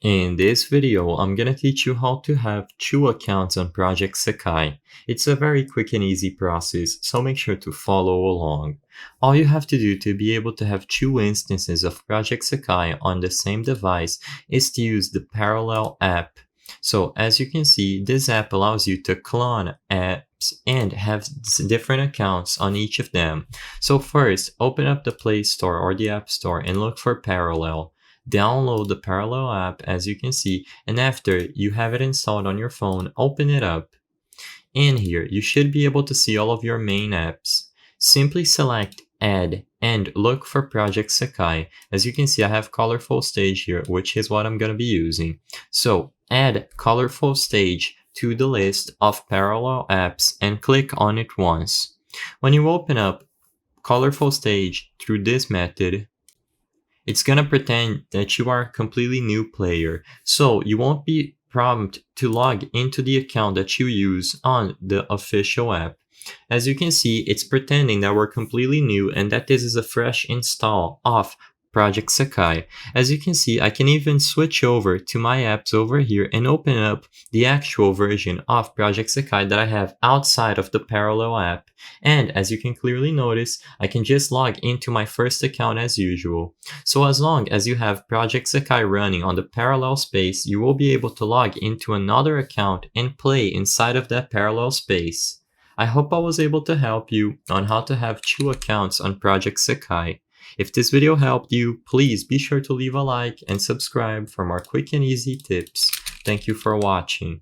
In this video, I'm gonna teach you how to have two accounts on Project Sekai. It's a very quick and easy process, so make sure to follow along. All you have to do to be able to have two instances of Project Sekai on the same device is to use the Parallel app. So as you can see, this app allows you to clone apps and have different accounts on each of them. So first, open up the Play Store or the App Store and look for Parallel. Download the Parallel app as you can see, and after you have it installed on your phone, open it up. In here, you should be able to see all of your main apps. Simply select Add and look for Project Sekai. As you can see, I have Colorful Stage here, which is what I'm going to be using. So add Colorful Stage to the list of Parallel apps and click on it once. When you open up Colorful Stage through this method, it's gonna pretend that you are a completely new player, so you won't be prompted to log into the account that you use on the official app. As you can see, it's pretending that we're completely new and that this is a fresh install of Project Sekai. As you can see, I can even switch over to my apps over here and open up the actual version of Project Sekai that I have outside of the Parallel app. And as you can clearly notice, I can just log into my first account as usual. So as long as you have Project Sekai running on the Parallel space, you will be able to log into another account and play inside of that Parallel space. I hope I was able to help you on how to have two accounts on Project Sekai. If this video helped you, please be sure to leave a like and subscribe for more quick and easy tips. Thank you for watching.